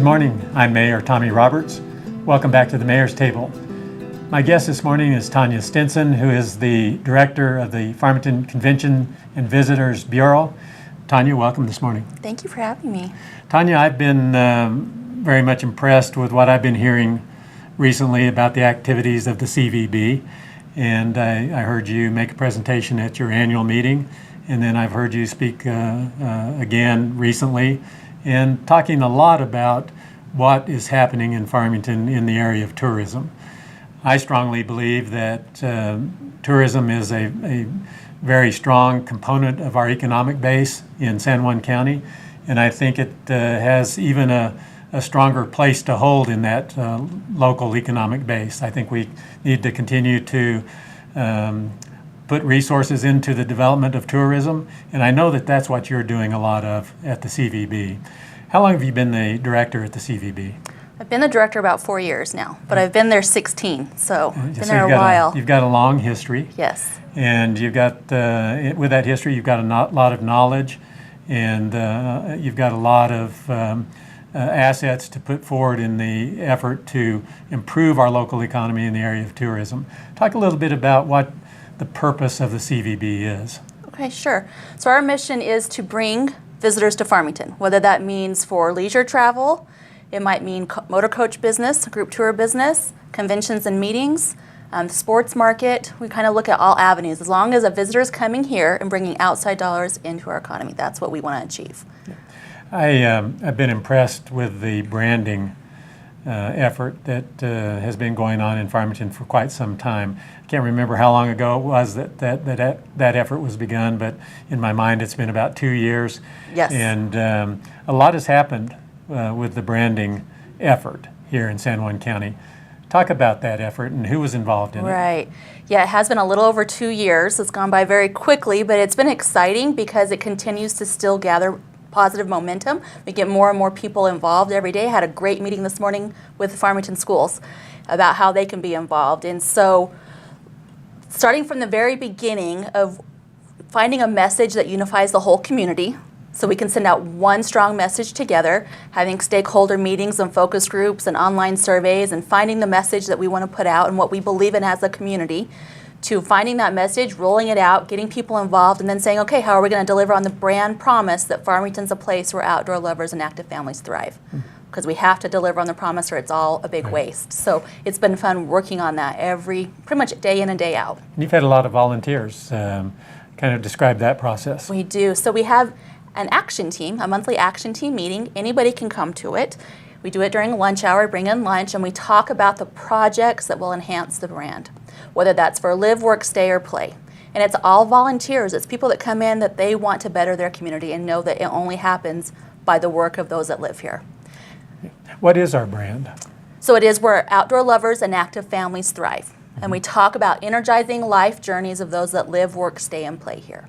Good morning. I'm Mayor Tommy Roberts. Welcome back to the Mayor's Table. My guest this morning is Tonya Stinson, who is the Director of the Farmington Convention and Visitors Bureau. Tonya, welcome this morning. Thank you for having me. Tonya, I've been very much impressed with what I've been hearing recently about the activities of the CVB. And I heard you make a presentation at your annual meeting, and then I've heard you speak again recently, and talking a lot about what is happening in Farmington in the area of tourism. I strongly believe that tourism is a very strong component of our economic base in San Juan County, and I think it has even a stronger place to hold in that local economic base. I think we need to continue to put resources into the development of tourism, and I know that that's what you're doing a lot of at the CVB. How long have you been the director at the CVB? I've been the director about 4 years now, but I've been there 16, so been there a while. You've got a long history. Yes. And you've got, with that history, you've got a lot of knowledge, and you've got a lot of assets to put forward in the effort to improve our local economy in the area of tourism. Talk a little bit about what the purpose of the CVB is. Okay, sure. So our mission is to bring visitors to Farmington, whether that means for leisure travel, it might mean motor coach business, group tour business, conventions and meetings, the sports market. We kind of look at all avenues. As long as a visitor is coming here and bringing outside dollars into our economy, that's what we want to achieve. I've been impressed with the branding effort that has been going on in Farmington for quite some time. I can't remember how long ago it was that effort was begun, but in my mind it's been about 2 years. Yes. And a lot has happened with the branding effort here in San Juan County. Talk about that effort and who was involved in it. Right. Yeah, it has been a little over 2 years. It's gone by very quickly, but it's been exciting because it continues to still gather positive momentum. We get more and more people involved every day. I had a great meeting this morning with the Farmington schools about how they can be involved. And so starting from the very beginning of finding a message that unifies the whole community, so we can send out one strong message together, having stakeholder meetings and focus groups and online surveys, and finding the message that we want to put out and what we believe in as a community, to finding that message, rolling it out, getting people involved, and then saying, okay, how are we going to deliver on the brand promise that Farmington's a place where outdoor lovers and active families thrive? Because we have to deliver on the promise or it's all a big waste. So it's been fun working on that pretty much day in and day out. You've had a lot of volunteers. Kind of describe that process. We do. So we have an action team, a monthly action team meeting. Anybody can come to it. We do it during lunch hour, bring in lunch, and we talk about the projects that will enhance the brand, whether that's for live, work, stay, or play. And it's all volunteers. It's people that come in that they want to better their community and know that it only happens by the work of those that live here. What is our brand? So it is where outdoor lovers and active families thrive. And we talk about energizing life journeys of those that live, work, stay, and play here.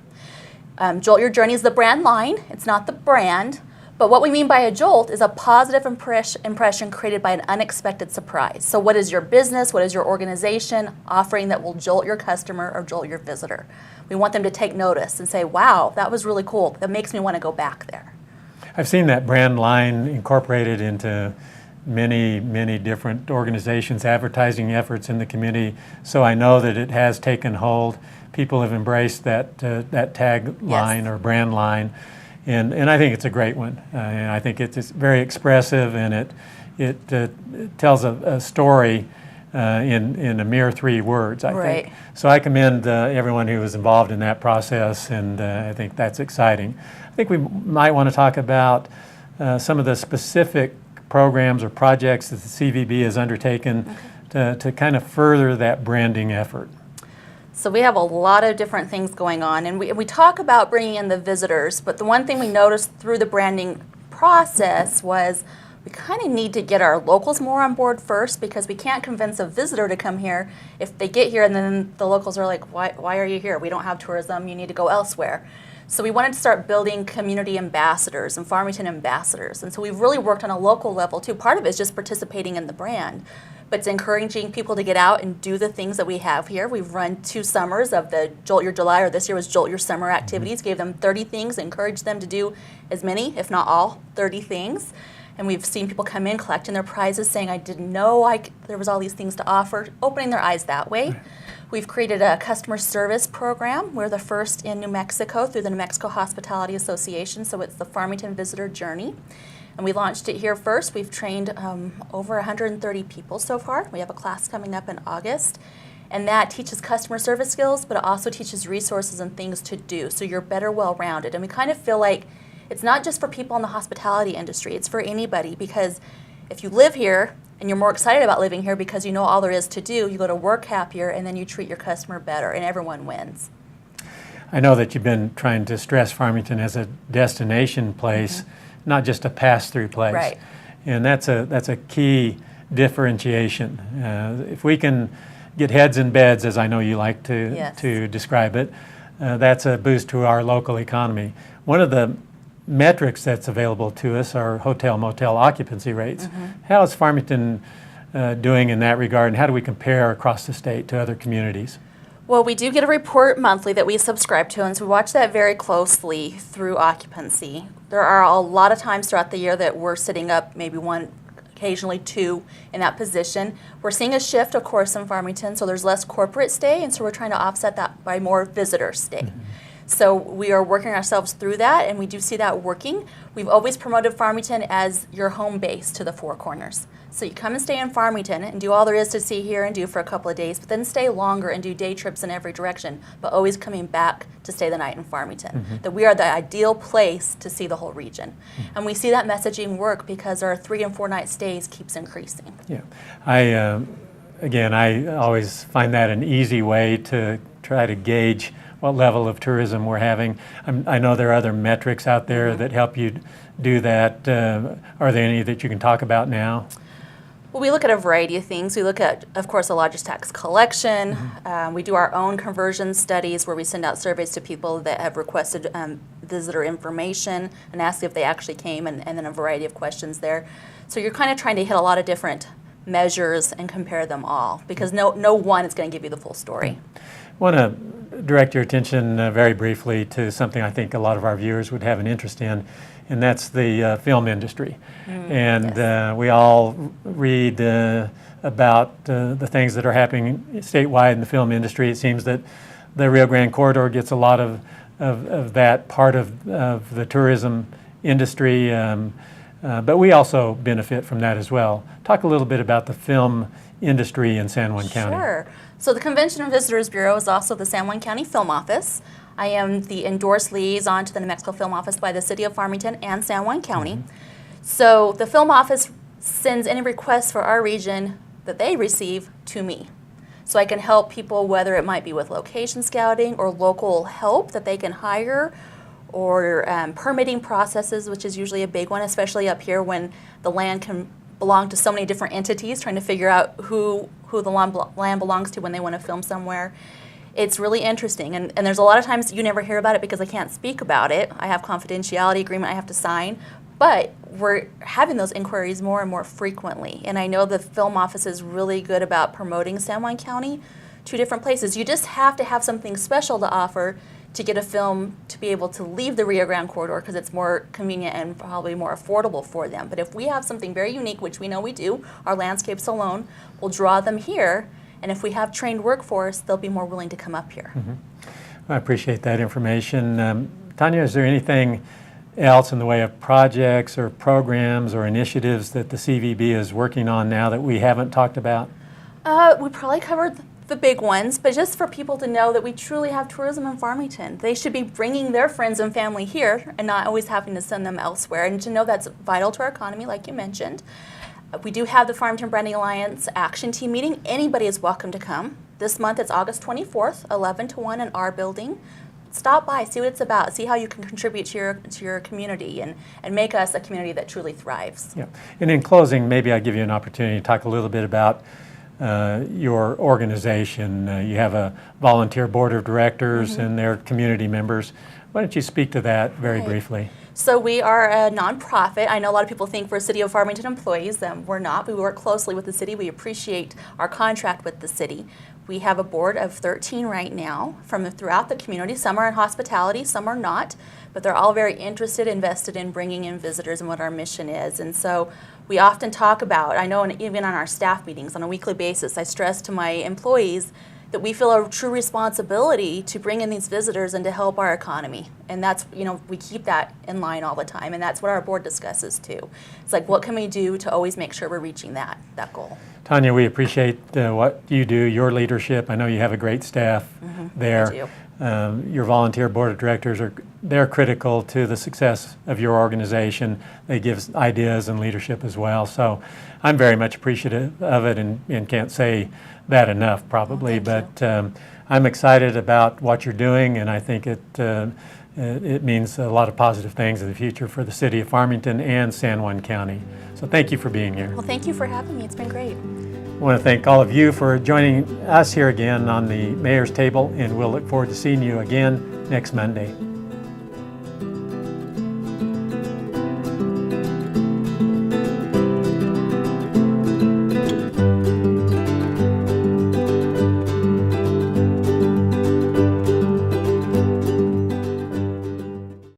Jolt Your Journey is the brand line. It's not the brand. But what we mean by a jolt is a positive impression created by an unexpected surprise. So what is your business, what is your organization offering that will jolt your customer or jolt your visitor? We want them to take notice and say, wow, that was really cool. That makes me want to go back there. I've seen that brand line incorporated into many, many different organizations, advertising efforts in the community. So I know that it has taken hold. People have embraced that tag line or brand line. And I think it's a great one. And I think it's very expressive, and it tells a story in a mere 3 words, I think. So I commend everyone who was involved in that process, and I think that's exciting. I think we might want to talk about some of the specific programs or projects that the CVB has undertaken to kind of further that branding effort. So we have a lot of different things going on, and we talk about bringing in the visitors, but the one thing we noticed through the branding process was we kind of need to get our locals more on board first, because we can't convince a visitor to come here if they get here and then the locals are like, why are you here? We don't have tourism, you need to go elsewhere. So we wanted to start building community ambassadors and Farmington ambassadors, and so we've really worked on a local level too. Part of it is just participating in the brand, but it's encouraging people to get out and do the things that we have here. We've run 2 summers of the Jolt Your July, or this year was Jolt Your Summer activities, gave them 30 things, encouraged them to do as many, if not all, 30 things. And we've seen people come in collecting their prizes saying, I didn't know there was all these things to offer, opening their eyes that way. Right. We've created a customer service program. We're the first in New Mexico through the New Mexico Hospitality Association, so it's the Farmington Visitor Journey. And we launched it here first. We've trained over 130 people so far. We have a class coming up in August. And that teaches customer service skills, but it also teaches resources and things to do, so you're better well-rounded. And we kind of feel like it's not just for people in the hospitality industry, it's for anybody, because if you live here and you're more excited about living here because you know all there is to do, you go to work happier, and then you treat your customer better, and everyone wins. I know that you've been trying to stress Farmington as a destination place, not just a pass-through place. Right. And that's a key differentiation. If we can get heads in beds, as I know you like to describe it, that's a boost to our local economy. One of the metrics that's available to us are hotel-motel occupancy rates. How is Farmington doing in that regard, and how do we compare across the state to other communities? Well, we do get a report monthly that we subscribe to, and so we watch that very closely through occupancy. There are a lot of times throughout the year that we're sitting up maybe one, occasionally two in that position. We're seeing a shift, of course, in Farmington, so there's less corporate stay, and so we're trying to offset that by more visitor stay. So we are working ourselves through that, and we do see that working. We've always promoted Farmington as your home base to the Four Corners. So you come and stay in Farmington and do all there is to see here and do for a couple of days, but then stay longer and do day trips in every direction, but always coming back to stay the night in Farmington. That we are the ideal place to see the whole region. And we see that messaging work because our 3 and 4 night stays keeps increasing. Yeah, I always find that an easy way to try to gauge what level of tourism we're having. I know there are other metrics out there that help you do that. Are there any that you can talk about now? Well, we look at a variety of things. We look at, of course, the lodging tax collection. We do our own conversion studies where we send out surveys to people that have requested visitor information and ask if they actually came, and then a variety of questions there. So you're kind of trying to hit a lot of different measures and compare them all, because no one is going to give you the full story. I want to direct your attention very briefly to something I think a lot of our viewers would have an interest in, and that's the film industry. We all read about the things that are happening statewide in the film industry. It seems that the Rio Grande corridor gets a lot of that part of the tourism industry, but we also benefit from that as well. Talk a little bit about the film industry in San Juan County. Sure. So the Convention and Visitors Bureau is also the San Juan County Film Office. I am the endorsed liaison to the New Mexico Film Office by the City of Farmington and San Juan County. So the Film Office sends any requests for our region that they receive to me. So I can help people, whether it might be with location scouting or local help that they can hire, or permitting processes, which is usually a big one, especially up here when the land can belong to so many different entities, trying to figure out who the land belongs to when they want to film somewhere. It's really interesting, and there's a lot of times you never hear about it because I can't speak about it. I have confidentiality agreement I have to sign, but we're having those inquiries more and more frequently, and I know the film office is really good about promoting San Juan County to different places. You just have to have something special to offer to get a film to be able to leave the Rio Grande corridor, because it's more convenient and probably more affordable for them. But if we have something very unique, which we know we do, our landscapes alone will draw them here, and if we have trained workforce, they'll be more willing to come up here. I appreciate that information. Tonya, is there anything else in the way of projects or programs or initiatives that the CVB is working on now that we haven't talked about? We probably covered the big ones, but just for people to know that we truly have tourism in Farmington. They should be bringing their friends and family here and not always having to send them elsewhere, and to know that's vital to our economy, like you mentioned. We do have the Farmington Branding Alliance Action Team meeting. Anybody is welcome to come. This month it's August 24th, 11 to 1 in our building. Stop by, see what it's about, see how you can contribute to your community and make us a community that truly thrives. Yeah. And in closing, maybe I'll give you an opportunity to talk a little bit about your organization. You have a volunteer board of directors and their community members. Why don't you speak to that very briefly? So we are a nonprofit. I know a lot of people think we're City of Farmington employees. We're not. We work closely with the city. We appreciate our contract with the city. We have a board of 13 right now from throughout the community. Some are in hospitality, some are not, but they're all very interested, invested in bringing in visitors and what our mission is. And so we often talk about, I know even on our staff meetings on a weekly basis, I stress to my employees that we feel a true responsibility to bring in these visitors and to help our economy. And that's, we keep that in line all the time, and that's what our board discusses too. It's like, what can we do to always make sure we're reaching that goal? Tonya, we appreciate what you do, your leadership. I know you have a great staff there. I do. Your volunteer board of directors they're critical to the success of your organization. They give ideas and leadership as well. So I'm very much appreciative of it and can't say that enough probably. But I'm excited about what you're doing, and I think it means a lot of positive things in the future for the city of Farmington and San Juan County. So thank you for being here. Well, thank you for having me. It's been great. I want to thank all of you for joining us here again on the Mayor's Table, and we'll look forward to seeing you again next Monday.